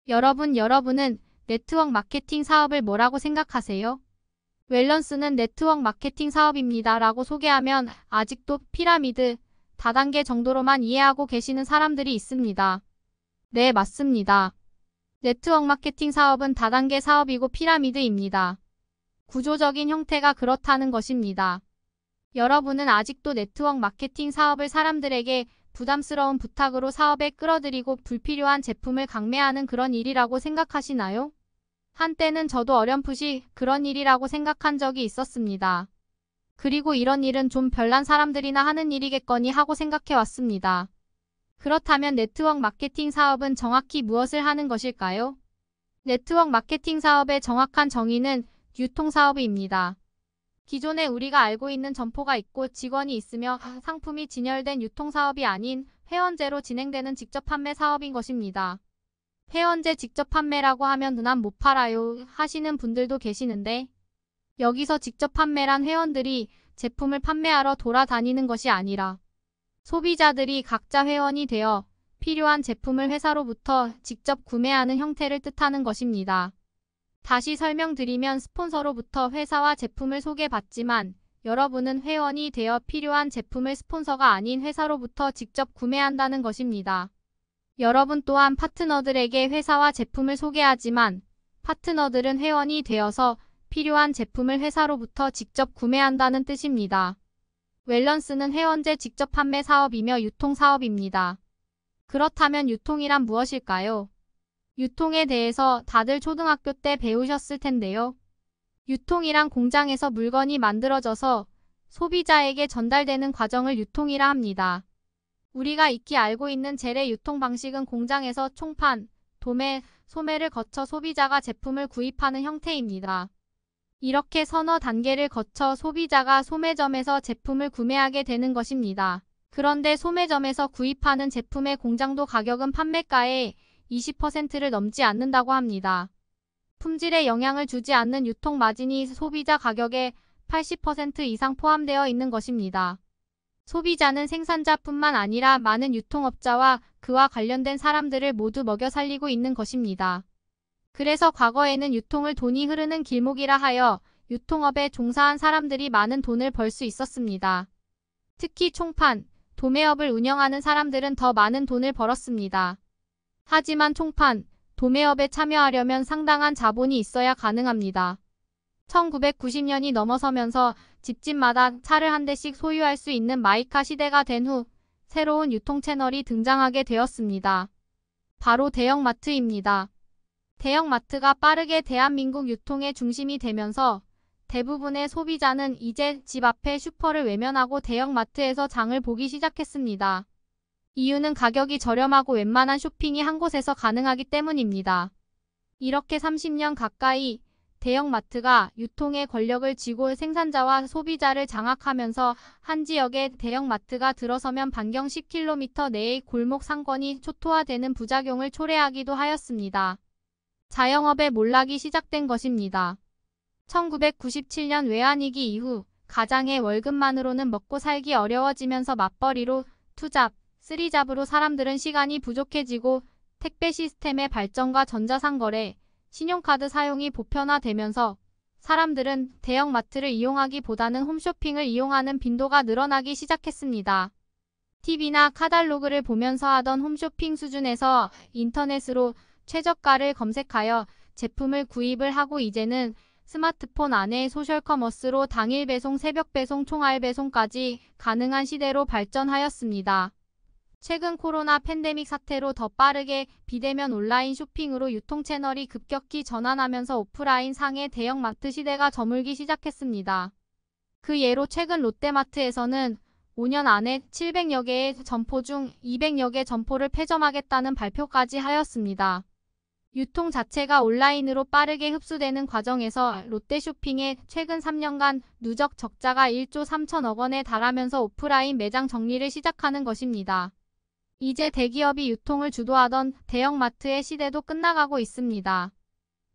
여러분은 네트워크 마케팅 사업을 뭐라고 생각하세요? 웰런스는 네트워크 마케팅 사업입니다 라고 소개하면 아직도 피라미드, 다단계 정도로만 이해하고 계시는 사람들이 있습니다. 네, 맞습니다. 네트워크 마케팅 사업은 다단계 사업이고 피라미드입니다. 구조적인 형태가 그렇다는 것입니다. 여러분은 아직도 네트워크 마케팅 사업을 사람들에게 부담스러운 부탁으로 사업에 끌어들이고 불필요한 제품을 강매하는 그런 일이라고 생각하시나요? 한때는 저도 어렴풋이 그런 일이라고 생각한 적이 있었습니다. 그리고 이런 일은 좀 별난 사람들이나 하는 일이겠거니 하고 생각해 왔습니다. 그렇다면 네트워크 마케팅 사업은 정확히 무엇을 하는 것일까요? 네트워크 마케팅 사업의 정확한 정의는 유통사업입니다. 기존에 우리가 알고 있는 점포가 있고 직원이 있으며 상품이 진열된 유통사업이 아닌 회원제로 진행되는 직접 판매 사업인 것입니다. 회원제 직접 판매라고 하면 난 못 팔아요 하시는 분들도 계시는데 여기서 직접 판매란 회원들이 제품을 판매하러 돌아다니는 것이 아니라 소비자들이 각자 회원이 되어 필요한 제품을 회사로부터 직접 구매하는 형태를 뜻하는 것입니다. 다시 설명드리면 스폰서로부터 회사와 제품을 소개받지만 여러분은 회원이 되어 필요한 제품을 스폰서가 아닌 회사로부터 직접 구매한다는 것입니다. 여러분 또한 파트너들에게 회사와 제품을 소개하지만 파트너들은 회원이 되어서 필요한 제품을 회사로부터 직접 구매한다는 뜻입니다. 웰런스는 회원제 직접 판매 사업이며 유통사업입니다. 그렇다면 유통이란 무엇일까요? 유통에 대해서 다들 초등학교 때 배우셨을 텐데요. 유통이란 공장에서 물건이 만들어져서 소비자에게 전달되는 과정을 유통이라 합니다. 우리가 익히 알고 있는 젤의 유통 방식은 공장에서 총판, 도매, 소매를 거쳐 소비자가 제품을 구입하는 형태입니다. 이렇게 서너 단계를 거쳐 소비자가 소매점에서 제품을 구매하게 되는 것입니다. 그런데 소매점에서 구입하는 제품의 공장도 가격은 판매가의 20%를 넘지 않는다고 합니다. 품질에 영향을 주지 않는 유통 마진이 소비자 가격의 80% 이상 포함되어 있는 것입니다. 소비자는 생산자뿐만 아니라 많은 유통업자와 그와 관련된 사람들을 모두 먹여 살리고 있는 것입니다. 그래서 과거에는 유통을 돈이 흐르는 길목이라 하여 유통업에 종사한 사람들이 많은 돈을 벌 수 있었습니다. 특히 총판, 도매업을 운영하는 사람들은 더 많은 돈을 벌었습니다. 하지만 총판, 도매업에 참여하려면 상당한 자본이 있어야 가능합니다. 1990년이 넘어서면서 집집마다 차를 한 대씩 소유할 수 있는 마이카 시대가 된 후 새로운 유통 채널이 등장하게 되었습니다. 바로 대형마트입니다. 대형마트가 빠르게 대한민국 유통의 중심이 되면서 대부분의 소비자는 이제 집 앞에 슈퍼를 외면하고 대형마트에서 장을 보기 시작했습니다. 이유는 가격이 저렴하고 웬만한 쇼핑이 한 곳에서 가능하기 때문입니다. 이렇게 30년 가까이 대형마트가 유통의 권력을 쥐고 생산자와 소비자를 장악하면서 한 지역에 대형마트가 들어서면 반경 10km 내의 골목 상권이 초토화되는 부작용을 초래하기도 하였습니다. 자영업의 몰락이 시작된 것입니다. 1997년 외환위기 이후 가장의 월급만으로는 먹고 살기 어려워지면서 맞벌이로 투잡, 쓰리잡으로 사람들은 시간이 부족해지고 택배 시스템의 발전과 전자상거래, 신용카드 사용이 보편화되면서 사람들은 대형마트를 이용하기보다는 홈쇼핑을 이용하는 빈도가 늘어나기 시작했습니다. TV나 카탈로그를 보면서 하던 홈쇼핑 수준에서 인터넷으로 최저가를 검색하여 제품을 구입을 하고 이제는 스마트폰 안에 소셜커머스로 당일 배송, 새벽 배송, 총알 배송까지 가능한 시대로 발전하였습니다. 최근 코로나 팬데믹 사태로 더 빠르게 비대면 온라인 쇼핑으로 유통 채널이 급격히 전환하면서 오프라인 상의 대형마트 시대가 저물기 시작했습니다. 그 예로 최근 롯데마트에서는 5년 안에 700여 개의 점포 중 200여 개 점포를 폐점하겠다는 발표까지 하였습니다. 유통 자체가 온라인으로 빠르게 흡수되는 과정에서 롯데쇼핑의 최근 3년간 누적 적자가 1조 3천억 원에 달하면서 오프라인 매장 정리를 시작하는 것입니다. 이제 대기업이 유통을 주도하던 대형마트의 시대도 끝나가고 있습니다.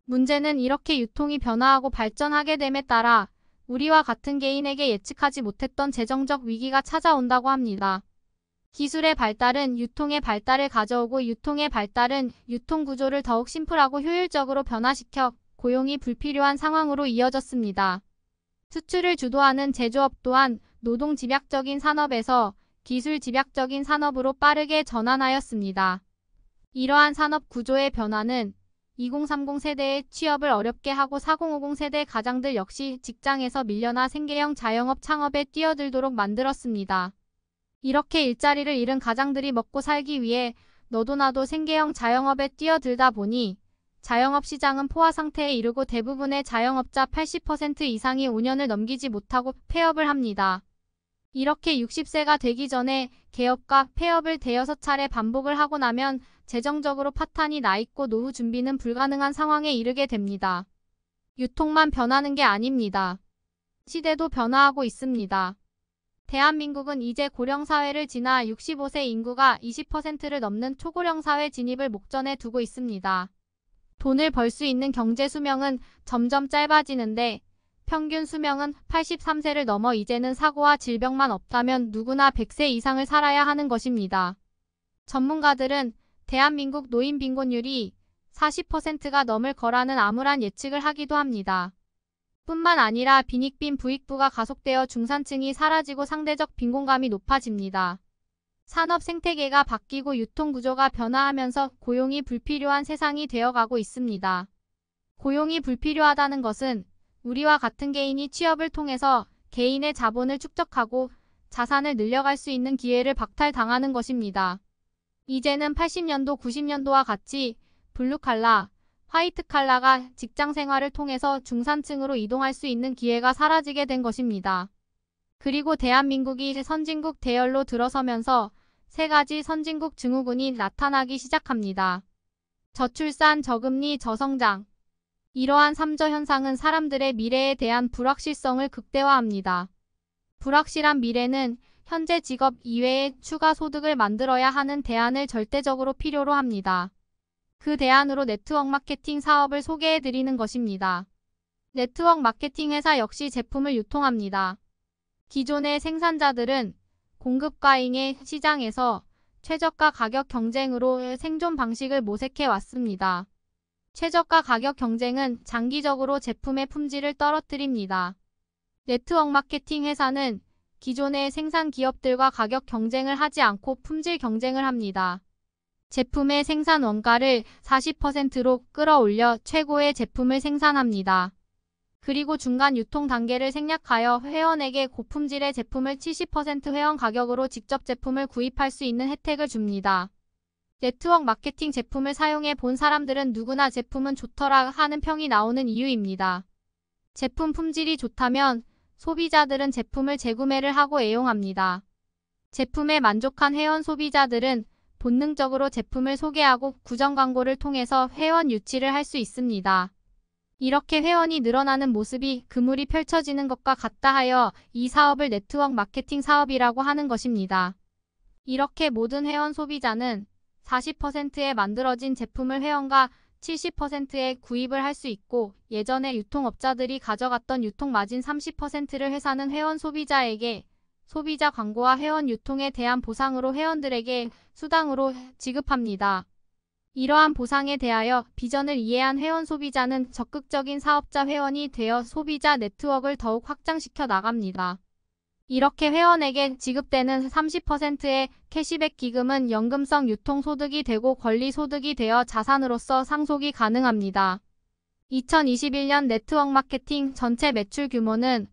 문제는 이렇게 유통이 변화하고 발전하게 됨에 따라 우리와 같은 개인에게 예측하지 못했던 재정적 위기가 찾아온다고 합니다. 기술의 발달은 유통의 발달을 가져오고 유통의 발달은 유통 구조를 더욱 심플하고 효율적으로 변화시켜 고용이 불필요한 상황으로 이어졌습니다. 수출을 주도하는 제조업 또한 노동 집약적인 산업에서 기술 집약적인 산업으로 빠르게 전환하였습니다. 이러한 산업 구조의 변화는 2030 세대의 취업을 어렵게 하고 4050 세대 가장들 역시 직장에서 밀려나 생계형 자영업 창업에 뛰어들도록 만들었습니다. 이렇게 일자리를 잃은 가장들이 먹고 살기 위해 너도 나도 생계형 자영업에 뛰어들다 보니 자영업 시장은 포화 상태에 이르고 대부분의 자영업자 80% 이상이 5년을 넘기지 못하고 폐업을 합니다. 이렇게 60세가 되기 전에 개업과 폐업을 대여섯 차례 반복을 하고 나면 재정적으로 파탄이 나 있고 노후 준비는 불가능한 상황에 이르게 됩니다. 유통만 변하는 게 아닙니다. 시대도 변화하고 있습니다. 대한민국은 이제 고령사회를 지나 65세 인구가 20%를 넘는 초고령사회 진입을 목전에 두고 있습니다. 돈을 벌 수 있는 경제 수명은 점점 짧아지는데 평균 수명은 83세를 넘어 이제는 사고와 질병만 없다면 누구나 100세 이상을 살아야 하는 것입니다. 전문가들은 대한민국 노인 빈곤율이 40%가 넘을 거라는 암울한 예측을 하기도 합니다. 뿐만 아니라 빈익빈 부익부가 가속되어 중산층이 사라지고 상대적 빈곤감이 높아집니다. 산업 생태계가 바뀌고 유통구조가 변화하면서 고용이 불필요한 세상이 되어가고 있습니다. 고용이 불필요하다는 것은 우리와 같은 개인이 취업을 통해서 개인의 자본을 축적하고 자산을 늘려갈 수 있는 기회를 박탈당하는 것입니다. 이제는 80년도, 90년도와 같이 블루칼라, 화이트칼라가 직장 생활을 통해서 중산층으로 이동할 수 있는 기회가 사라지게 된 것입니다. 그리고 대한민국이 선진국 대열로 들어서면서 세 가지 선진국 증후군이 나타나기 시작합니다. 저출산, 저금리, 저성장. 이러한 3저 현상은 사람들의 미래에 대한 불확실성을 극대화합니다. 불확실한 미래는 현재 직업 이외에 추가 소득을 만들어야 하는 대안을 절대적으로 필요로 합니다. 그 대안으로 네트워크 마케팅 사업을 소개해 드리는 것입니다. 네트워크 마케팅 회사 역시 제품을 유통합니다. 기존의 생산자들은 공급과잉의 시장에서 최저가 가격 경쟁으로 생존 방식을 모색해 왔습니다. 최저가 가격 경쟁은 장기적으로 제품의 품질을 떨어뜨립니다. 네트워크 마케팅 회사는 기존의 생산 기업들과 가격 경쟁을 하지 않고 품질 경쟁을 합니다. 제품의 생산 원가를 40%로 끌어올려 최고의 제품을 생산합니다. 그리고 중간 유통 단계를 생략하여 회원에게 고품질의 제품을 70% 회원 가격으로 직접 제품을 구입할 수 있는 혜택을 줍니다. 네트워크 마케팅 제품을 사용해 본 사람들은 누구나 제품은 좋더라 하는 평이 나오는 이유입니다. 제품 품질이 좋다면 소비자들은 제품을 재구매를 하고 애용합니다. 제품에 만족한 회원 소비자들은 본능적으로 제품을 소개하고 구정 광고를 통해서 회원 유치를 할 수 있습니다. 이렇게 회원이 늘어나는 모습이 그물이 펼쳐지는 것과 같다 하여 이 사업을 네트워크 마케팅 사업이라고 하는 것입니다. 이렇게 모든 회원 소비자는 40%에 만들어진 제품을 회원과 70%에 구입을 할 수 있고 예전에 유통업자들이 가져갔던 유통마진 30%를 회사는 회원 소비자에게 소비자 광고와 회원 유통에 대한 보상으로 회원들에게 수당으로 지급합니다. 이러한 보상에 대하여 비전을 이해한 회원 소비자는 적극적인 사업자 회원이 되어 소비자 네트워크를 더욱 확장시켜 나갑니다. 이렇게 회원에게 지급되는 30%의 캐시백 기금은 연금성 유통소득이 되고 권리소득이 되어 자산으로서 상속이 가능합니다. 2021년 네트워크 마케팅 전체 매출 규모는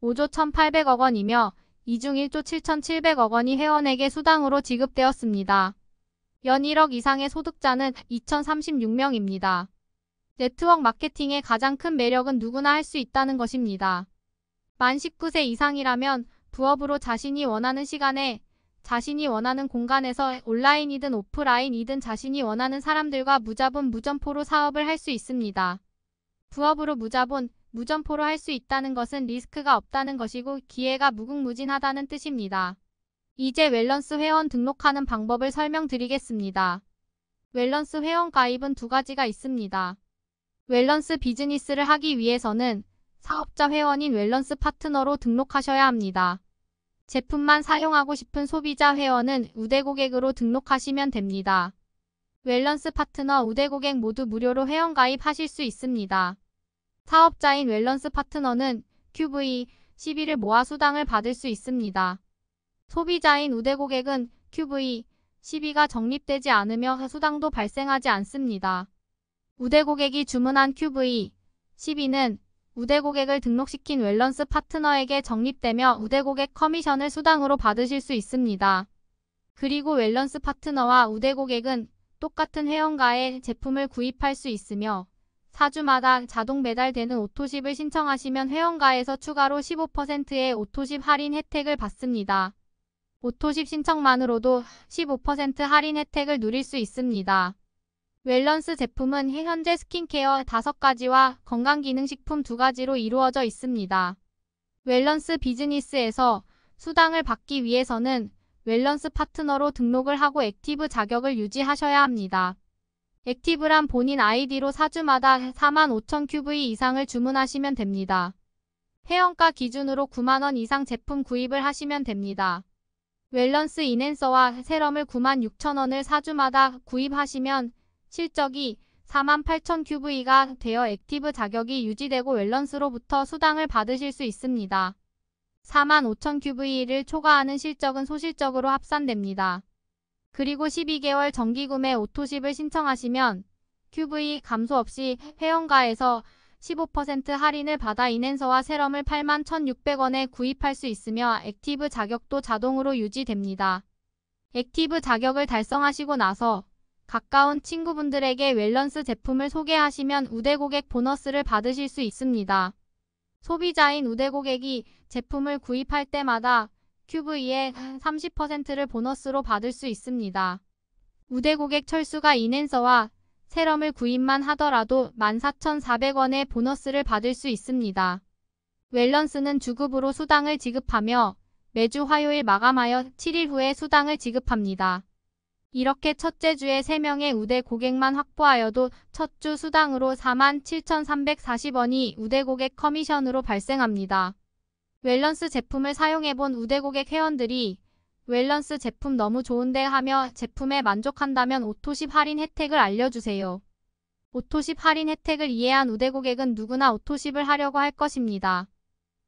5조 1,800억 원이며 이 중 1조 7,700억 원이 회원에게 수당으로 지급되었습니다. 연 1억 이상의 소득자는 2,036명입니다. 네트워크 마케팅의 가장 큰 매력은 누구나 할 수 있다는 것입니다. 만 19세 이상이라면 부업으로 자신이 원하는 시간에 자신이 원하는 공간에서 온라인이든 오프라인이든 자신이 원하는 사람들과 무자본 무점포로 사업을 할 수 있습니다. 부업으로 무자본, 무점포로 할 수 있다는 것은 리스크가 없다는 것이고 기회가 무궁무진하다는 뜻입니다. 이제 웰런스 회원 등록하는 방법을 설명드리겠습니다. 웰런스 회원 가입은 두 가지가 있습니다. 웰런스 비즈니스를 하기 위해서는 사업자 회원인 웰런스 파트너로 등록하셔야 합니다. 제품만 사용하고 싶은 소비자 회원은 우대 고객으로 등록하시면 됩니다. 웰런스 파트너 우대 고객 모두 무료로 회원 가입하실 수 있습니다. 사업자인 웰런스 파트너는 QV12를 모아 수당을 받을 수 있습니다. 소비자인 우대 고객은 QV12가 적립되지 않으며 수당도 발생하지 않습니다. 우대 고객이 주문한 QV12는 우대 고객을 등록시킨 웰런스 파트너에게 적립되며 우대 고객 커미션을 수당으로 받으실 수 있습니다. 그리고 웰런스 파트너와 우대 고객은 똑같은 회원가에 제품을 구입할 수 있으며 4주마다 자동 배달되는 오토십을 신청하시면 회원가에서 추가로 15%의 오토십 할인 혜택을 받습니다. 오토십 신청만으로도 15% 할인 혜택을 누릴 수 있습니다. 웰런스 제품은 현재 스킨케어 5가지와 건강기능식품 2가지로 이루어져 있습니다. 웰런스 비즈니스에서 수당을 받기 위해서는 웰런스 파트너로 등록을 하고 액티브 자격을 유지하셔야 합니다. 액티브란 본인 아이디로 4주마다 45,000QV 이상을 주문하시면 됩니다. 회원가 기준으로 90,000원 이상 제품 구입을 하시면 됩니다. 웰런스 인핸서와 세럼을 96,000원을 4주마다 구입하시면 실적이 48,000QV가 되어 액티브 자격이 유지되고 웰런스로부터 수당을 받으실 수 있습니다. 45,000QV를 초과하는 실적은 소실적으로 합산됩니다. 그리고 12개월 정기구매 오토십을 신청하시면 QV 감소 없이 회원가에서 15% 할인을 받아 인핸서와 세럼을 81,600원에 구입할 수 있으며 액티브 자격도 자동으로 유지됩니다. 액티브 자격을 달성하시고 나서 가까운 친구분들에게 웰런스 제품을 소개하시면 우대 고객 보너스를 받으실 수 있습니다. 소비자인 우대 고객이 제품을 구입할 때마다 QV의 30%를 보너스로 받을 수 있습니다. 우대 고객 철수가 인핸서와 세럼을 구입만 하더라도 14,400원의 보너스를 받을 수 있습니다. 웰런스는 주급으로 수당을 지급하며 매주 화요일 마감하여 7일 후에 수당을 지급합니다. 이렇게 첫째 주에 3명의 우대 고객만 확보하여도 첫 주 수당으로 47,340원이 우대 고객 커미션으로 발생합니다. 웰런스 제품을 사용해본 우대 고객 회원들이 웰런스 제품 너무 좋은데 하며 제품에 만족한다면 오토십 할인 혜택을 알려주세요. 오토십 할인 혜택을 이해한 우대 고객은 누구나 오토십을 하려고 할 것입니다.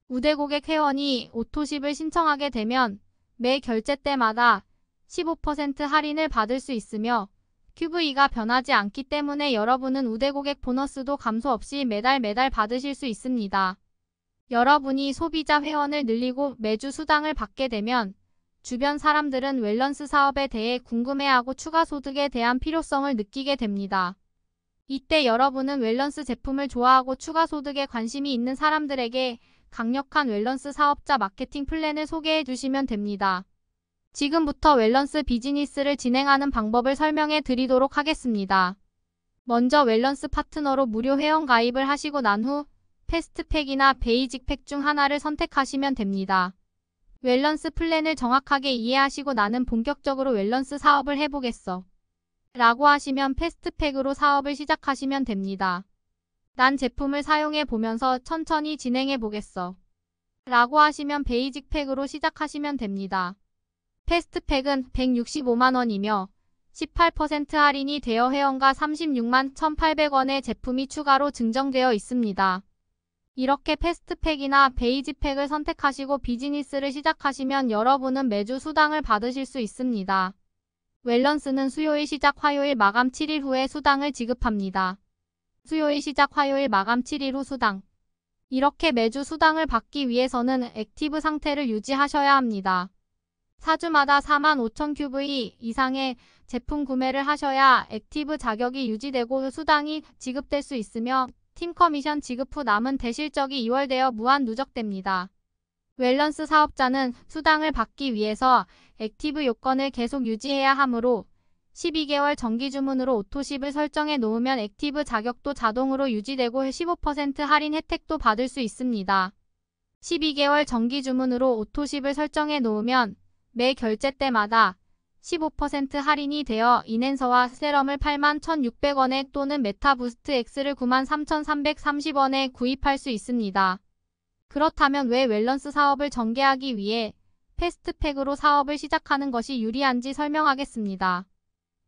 우대 고객 회원이 오토십을 신청하게 되면 매 결제 때마다 15% 할인을 받을 수 있으며 QV가 변하지 않기 때문에 여러분은 우대 고객 보너스도 감소 없이 매달 받으실 수 있습니다. 여러분이 소비자 회원을 늘리고 매주 수당을 받게 되면 주변 사람들은 웰런스 사업에 대해 궁금해하고 추가 소득에 대한 필요성을 느끼게 됩니다. 이때 여러분은 웰런스 제품을 좋아하고 추가 소득에 관심이 있는 사람들에게 강력한 웰런스 사업자 마케팅 플랜을 소개해 주시면 됩니다. 지금부터 웰런스 비즈니스를 진행하는 방법을 설명해 드리도록 하겠습니다. 먼저 웰런스 파트너로 무료 회원 가입을 하시고 난 후 패스트팩이나 베이직 팩 중 하나를 선택하시면 됩니다. 웰런스 플랜을 정확하게 이해하시고 나는 본격적으로 웰런스 사업을 해보겠어 라고 하시면 패스트팩으로 사업을 시작하시면 됩니다. 난 제품을 사용해 보면서 천천히 진행해 보겠어 라고 하시면 베이직 팩으로 시작하시면 됩니다. 패스트팩은 165만원이며 18% 할인이 되어 회원가 36만 1,800원의 제품이 추가로 증정되어 있습니다. 이렇게 패스트팩이나 베이직팩을 선택하시고 비즈니스를 시작하시면 여러분은 매주 수당을 받으실 수 있습니다. 웰런스는 수요일 시작 화요일 마감 7일 후에 수당을 지급합니다. 수요일 시작 화요일 마감 7일 후 수당. 이렇게 매주 수당을 받기 위해서는 액티브 상태를 유지하셔야 합니다. 4주마다 45,000QV 이상의 제품 구매를 하셔야 액티브 자격이 유지되고 수당이 지급될 수 있으며 팀 커미션 지급 후 남은 대실적이 2월 되어 무한 누적됩니다. 웰런스 사업자는 수당을 받기 위해서 액티브 요건을 계속 유지해야 하므로 12개월 정기 주문으로 오토십을 설정해 놓으면 액티브 자격도 자동으로 유지되고 15% 할인 혜택도 받을 수 있습니다. 12개월 정기 주문으로 오토십을 설정해 놓으면 매 결제 때마다 15% 할인이 되어 인핸서와 세럼을 81,600원에 또는 메타부스트 X를 93,330원에 구입할 수 있습니다. 그렇다면 왜 웰런스 사업을 전개하기 위해 패스트팩으로 사업을 시작하는 것이 유리한지 설명하겠습니다.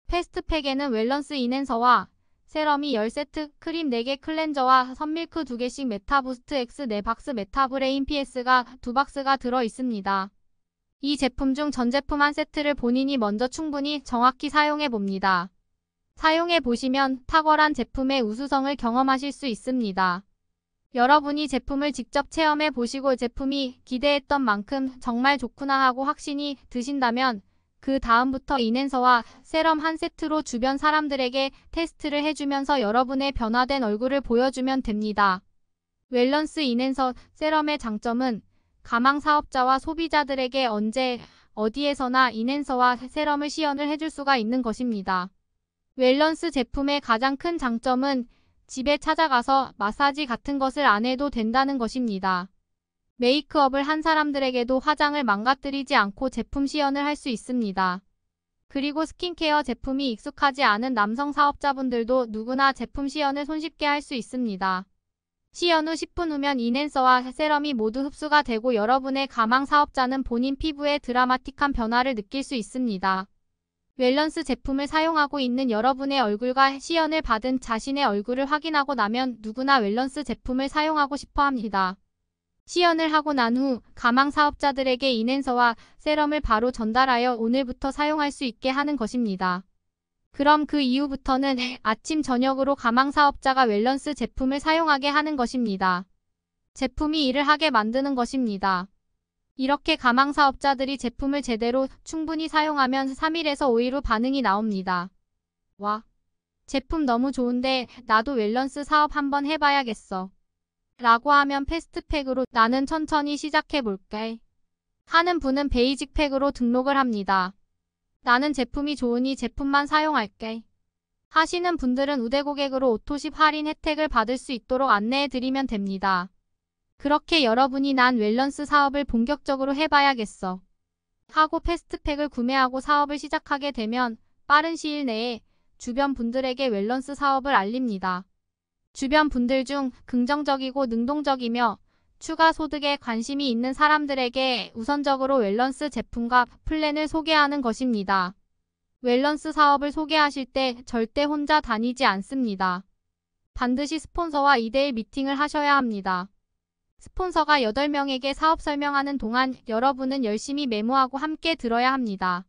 패스트팩에는 웰런스 인핸서와 세럼이 10세트, 크림 4개, 클렌저와 선밀크 2개씩, 메타부스트 X 4박스, 메타브레인 PS가 2박스가 들어 있습니다. 이 제품 중 전 제품 한 세트를 본인이 먼저 충분히 정확히 사용해 봅니다. 사용해 보시면 탁월한 제품의 우수성을 경험하실 수 있습니다. 여러분이 제품을 직접 체험해 보시고 제품이 기대했던 만큼 정말 좋구나 하고 확신이 드신다면 그 다음부터 인핸서와 세럼 한 세트로 주변 사람들에게 테스트를 해주면서 여러분의 변화된 얼굴을 보여주면 됩니다. 웰런스 인핸서 세럼의 장점은 가망 사업자와 소비자들에게 언제 어디에서나 인핸서와 세럼을 시연을 해줄 수가 있는 것입니다. 웰런스 제품의 가장 큰 장점은 집에 찾아가서 마사지 같은 것을 안 해도 된다는 것입니다. 메이크업을 한 사람들에게도 화장을 망가뜨리지 않고 제품 시연을 할 수 있습니다. 그리고 스킨케어 제품이 익숙하지 않은 남성 사업자분들도 누구나 제품 시연을 손쉽게 할 수 있습니다. 시연 후 10분 후면 인핸서와 세럼이 모두 흡수가 되고 여러분의 가망 사업자는 본인 피부에 드라마틱한 변화를 느낄 수 있습니다. 웰런스 제품을 사용하고 있는 여러분의 얼굴과 시연을 받은 자신의 얼굴을 확인하고 나면 누구나 웰런스 제품을 사용하고 싶어 합니다. 시연을 하고 난 후 가망 사업자들에게 인핸서와 세럼을 바로 전달하여 오늘부터 사용할 수 있게 하는 것입니다. 그럼 그 이후부터는 아침 저녁으로 가망 사업자가 웰런스 제품을 사용하게 하는 것입니다. 제품이 일을 하게 만드는 것입니다. 이렇게 가망 사업자들이 제품을 제대로 충분히 사용하면 3일에서 5일 후 반응이 나옵니다. 와, 제품 너무 좋은데 나도 웰런스 사업 한번 해봐야겠어. 라고 하면 패스트팩으로 나는 천천히 시작해볼게 하는 분은 베이직 팩으로 등록을 합니다. 나는 제품이 좋으니 제품만 사용할게 하시는 분들은 우대 고객으로 오토십 할인 혜택을 받을 수 있도록 안내해드리면 됩니다. 그렇게 여러분이 난 웰런스 사업을 본격적으로 해봐야겠어 하고 패스트팩을 구매하고 사업을 시작하게 되면 빠른 시일 내에 주변 분들에게 웰런스 사업을 알립니다. 주변 분들 중 긍정적이고 능동적이며 추가 소득에 관심이 있는 사람들에게 우선적으로 웰런스 제품과 플랜을 소개하는 것입니다. 웰런스 사업을 소개하실 때 절대 혼자 다니지 않습니다. 반드시 스폰서와 2대1 미팅을 하셔야 합니다. 스폰서가 8명에게 사업 설명하는 동안 여러분은 열심히 메모하고 함께 들어야 합니다.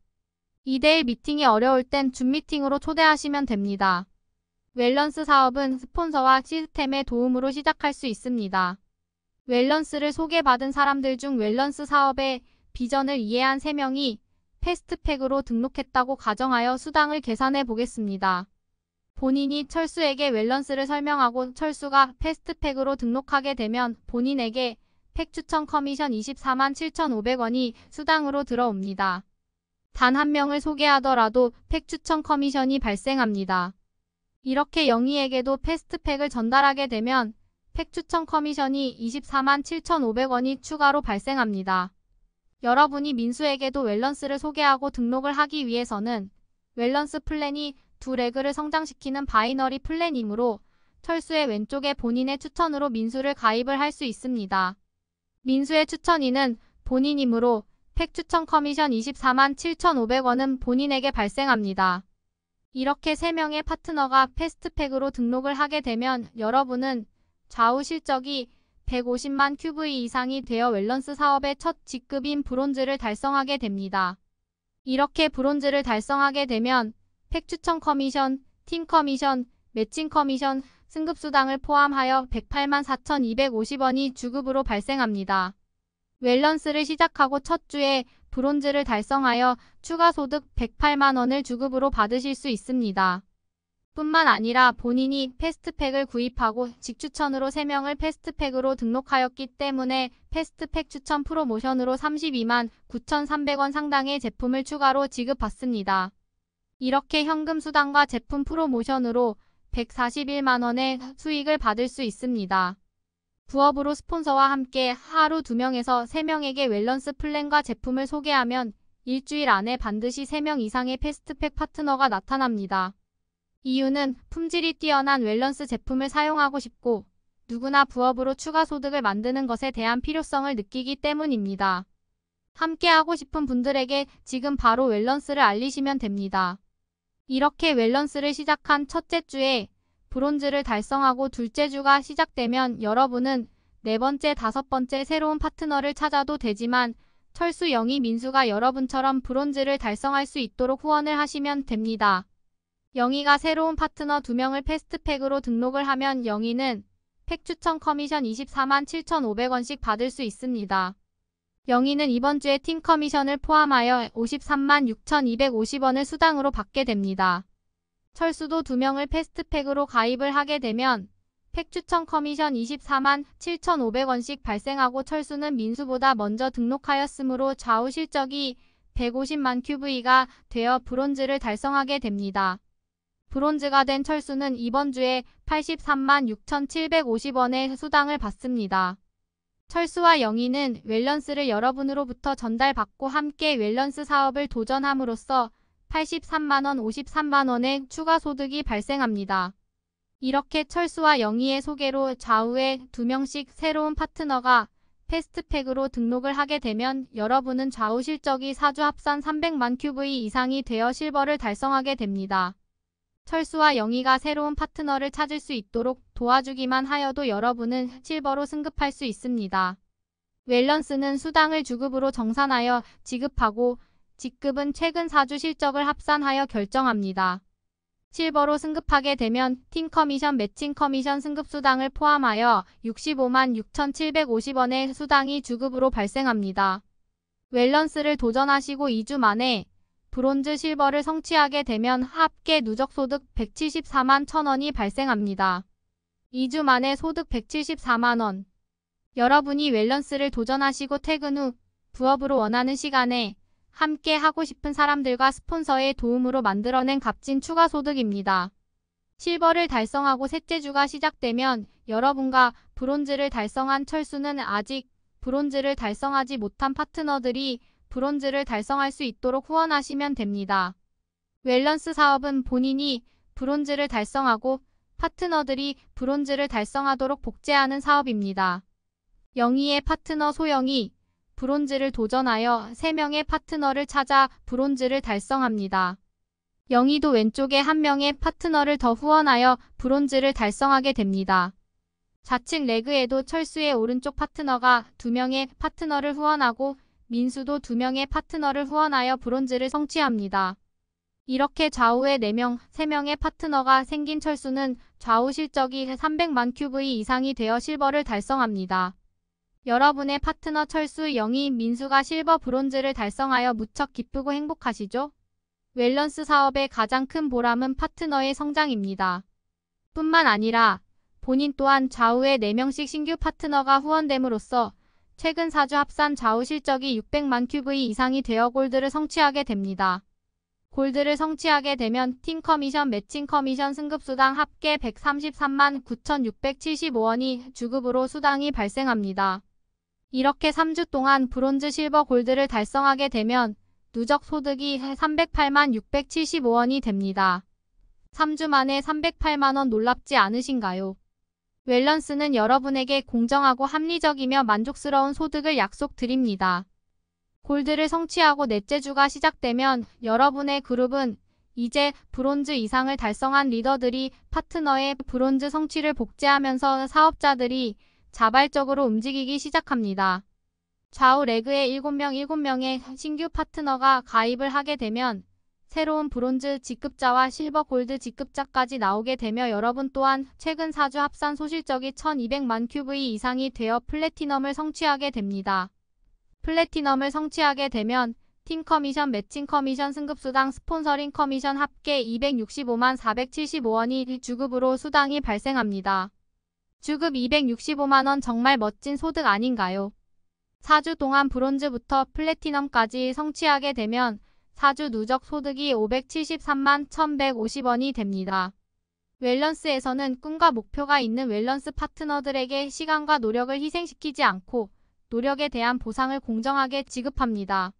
2대1 미팅이 어려울 땐 줌 미팅으로 초대하시면 됩니다. 웰런스 사업은 스폰서와 시스템의 도움으로 시작할 수 있습니다. 웰런스를 소개받은 사람들 중 웰런스 사업의 비전을 이해한 3명이 패스트팩으로 등록했다고 가정하여 수당을 계산해 보겠습니다. 본인이 철수에게 웰런스를 설명하고 철수가 패스트팩으로 등록하게 되면 본인에게 팩 추천 커미션 24만 7,500원이 수당으로 들어옵니다. 단 한 명을 소개하더라도 팩 추천 커미션이 발생합니다. 이렇게 영희에게도 패스트팩을 전달하게 되면 팩 추천 커미션이 24만 7,500원이 추가로 발생합니다. 여러분이 민수에게도 웰런스를 소개하고 등록을 하기 위해서는 웰런스 플랜이 두 레그를 성장시키는 바이너리 플랜이므로 철수의 왼쪽에 본인의 추천으로 민수를 가입을 할 수 있습니다. 민수의 추천인은 본인이므로 팩 추천 커미션 24만 7,500원은 본인에게 발생합니다. 이렇게 3명의 파트너가 패스트팩으로 등록을 하게 되면 여러분은 좌우 실적이 150만 QV 이상이 되어 웰런스 사업의 첫 직급인 브론즈를 달성하게 됩니다. 이렇게 브론즈를 달성하게 되면 팩 추천 커미션, 팀 커미션, 매칭 커미션, 승급수당을 포함하여 108만 4,250원이 주급으로 발생합니다. 웰런스를 시작하고 첫 주에 브론즈를 달성하여 추가 소득 108만 원을 주급으로 받으실 수 있습니다. 뿐만 아니라 본인이 패스트팩을 구입하고 직추천으로 3명을 패스트팩으로 등록하였기 때문에 패스트팩 추천 프로모션으로 32만 9,300원 상당의 제품을 추가로 지급받습니다. 이렇게 현금 수당과 제품 프로모션으로 141만 원의 수익을 받을 수 있습니다. 부업으로 스폰서와 함께 하루 2명에서 3명에게 웰런스 플랜과 제품을 소개하면 일주일 안에 반드시 3명 이상의 패스트팩 파트너가 나타납니다. 이유는 품질이 뛰어난 웰런스 제품을 사용하고 싶고 누구나 부업으로 추가 소득을 만드는 것에 대한 필요성을 느끼기 때문입니다. 함께 하고 싶은 분들에게 지금 바로 웰런스를 알리시면 됩니다. 이렇게 웰런스를 시작한 첫째 주에 브론즈를 달성하고 둘째 주가 시작되면 여러분은 네 번째, 다섯 번째 새로운 파트너를 찾아도 되지만 철수, 영희, 민수가 여러분처럼 브론즈를 달성할 수 있도록 후원을 하시면 됩니다. 영희가 새로운 파트너 2명을 패스트팩으로 등록을 하면 영희는 팩 추천 커미션 24만 7,500원씩 받을 수 있습니다. 영희는 이번 주에 팀 커미션을 포함하여 53만 6,250원을 수당으로 받게 됩니다. 철수도 2명을 패스트팩으로 가입을 하게 되면 팩 추천 커미션 24만 7,500원씩 발생하고 철수는 민수보다 먼저 등록하였으므로 좌우 실적이 150만 QV가 되어 브론즈를 달성하게 됩니다. 브론즈가 된 철수는 이번 주에 83만 6,750원의 수당을 받습니다. 철수와 영희는 웰런스를 여러분으로부터 전달받고 함께 웰런스 사업을 도전함으로써 83만원, 53만원의 추가 소득이 발생합니다. 이렇게 철수와 영희의 소개로 좌우에 2명씩 새로운 파트너가 패스트팩으로 등록을 하게 되면 여러분은 좌우 실적이 4주 합산 300만 QV 이상이 되어 실버를 달성하게 됩니다. 철수와 영희가 새로운 파트너를 찾을 수 있도록 도와주기만 하여도 여러분은 실버로 승급할 수 있습니다. 웰런스는 수당을 주급으로 정산하여 지급하고 직급은 최근 4주 실적을 합산하여 결정합니다. 실버로 승급하게 되면 팀 커미션, 매칭 커미션, 승급 수당을 포함하여 65만 6,750원의 수당이 주급으로 발생합니다. 웰런스를 도전하시고 2주 만에 브론즈, 실버를 성취하게 되면 합계 누적 소득 174만 1,000원이 발생합니다. 2주 만에 소득 174만원. 여러분이 웰런스를 도전하시고 퇴근 후 부업으로 원하는 시간에 함께 하고 싶은 사람들과 스폰서의 도움으로 만들어낸 값진 추가 소득입니다. 실버를 달성하고 셋째 주가 시작되면 여러분과 브론즈를 달성한 철수는 아직 브론즈를 달성하지 못한 파트너들이 브론즈를 달성할 수 있도록 후원하시면 됩니다. 웰런스 사업은 본인이 브론즈를 달성하고 파트너들이 브론즈를 달성하도록 복제하는 사업입니다. 영희의 파트너 소영이 브론즈를 도전하여 3명의 파트너를 찾아 브론즈를 달성합니다. 영희도 왼쪽에 1명의 파트너를 더 후원하여 브론즈를 달성하게 됩니다. 좌측 레그에도 철수의 오른쪽 파트너가 2명의 파트너를 후원하고 민수도 2명의 파트너를 후원하여 브론즈를 성취합니다. 이렇게 좌우에 4명, 3명의 파트너가 생긴 철수는 좌우 실적이 300만 QV 이상이 되어 실버를 달성합니다. 여러분의 파트너 철수, 영희, 민수가 실버, 브론즈를 달성하여 무척 기쁘고 행복하시죠? 웰런스 사업의 가장 큰 보람은 파트너의 성장입니다. 뿐만 아니라 본인 또한 좌우에 4명씩 신규 파트너가 후원됨으로써 최근 4주 합산 좌우 실적이 600만 QV 이상이 되어 골드를 성취하게 됩니다. 골드를 성취하게 되면 팀 커미션, 매칭 커미션, 승급수당 합계 133만 9,675원이 주급으로 수당이 발생합니다. 이렇게 3주 동안 브론즈, 실버, 골드를 달성하게 되면 누적 소득이 308만 675원이 됩니다. 3주 만에 308만원 놀랍지 않으신가요? 웰런스는 여러분에게 공정하고 합리적이며 만족스러운 소득을 약속드립니다. 골드를 성취하고 넷째 주가 시작되면 여러분의 그룹은 이제 브론즈 이상을 달성한 리더들이 파트너의 브론즈 성취를 복제하면서 사업자들이 자발적으로 움직이기 시작합니다. 좌우 레그에 7명의 신규 파트너가 가입을 하게 되면 새로운 브론즈 직급자와 실버, 골드 직급자까지 나오게 되며 여러분 또한 최근 4주 합산 소실적이 1200만 QV 이상이 되어 플래티넘을 성취하게 됩니다. 플래티넘을 성취하게 되면 팀 커미션, 매칭 커미션, 승급수당, 스폰서링 커미션 합계 265만 475원이 주급으로 수당이 발생합니다. 주급 265만원 정말 멋진 소득 아닌가요? 4주 동안 브론즈부터 플래티넘까지 성취하게 되면 4주 누적 소득이 573만 1,150원이 됩니다. 웰런스에서는 꿈과 목표가 있는 웰런스 파트너들에게 시간과 노력을 희생시키지 않고 노력에 대한 보상을 공정하게 지급합니다.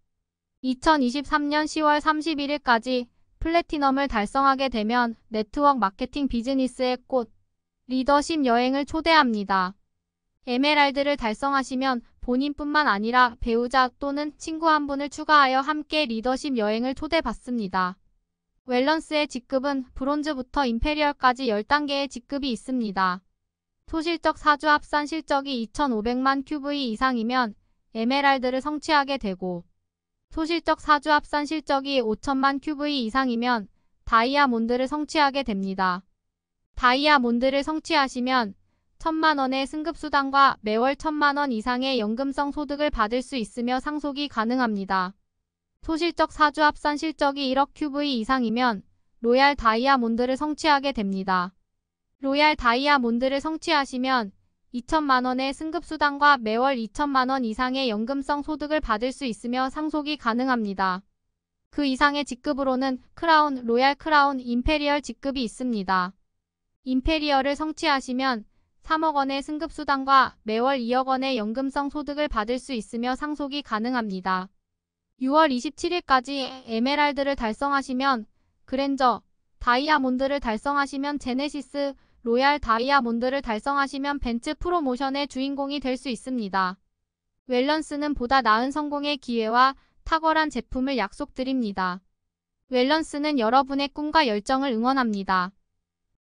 2023년 10월 31일까지 플래티넘을 달성하게 되면 네트워크 마케팅 비즈니스의 꽃, 리더십 여행을 초대합니다. 에메랄드를 달성하시면 본인뿐만 아니라 배우자 또는 친구 한 분을 추가하여 함께 리더십 여행을 초대받습니다. 웰런스의 직급은 브론즈부터 임페리얼까지 10단계의 직급이 있습니다. 소실적 사주 합산 실적이 2,500만 QV 이상이면 에메랄드를 성취하게 되고, 소실적 사주 합산 실적이 5천만 QV 이상이면 다이아몬드를 성취하게 됩니다. 다이아몬드를 성취하시면 1,000만원의 승급수당과 매월 1,000만원 이상의 연금성 소득을 받을 수 있으며 상속이 가능합니다. 소실적 사주 합산 실적이 1억 QV 이상이면 로얄 다이아몬드를 성취하게 됩니다. 로얄 다이아몬드를 성취하시면 2천만원의 승급수당과 매월 2천만원 이상의 연금성 소득을 받을 수 있으며 상속이 가능합니다. 그 이상의 직급으로는 크라운, 로얄 크라운, 임페리얼 직급이 있습니다. 임페리얼을 성취하시면 3억 원의 승급수당과 매월 2억 원의 연금성 소득을 받을 수 있으며 상속이 가능합니다. 6월 27일까지 에메랄드를 달성하시면 그랜저, 다이아몬드를 달성하시면 제네시스, 로얄 다이아몬드를 달성하시면 벤츠 프로모션의 주인공이 될 수 있습니다. 웰런스는 보다 나은 성공의 기회와 탁월한 제품을 약속드립니다. 웰런스는 여러분의 꿈과 열정을 응원합니다.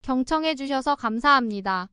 경청해주셔서 감사합니다.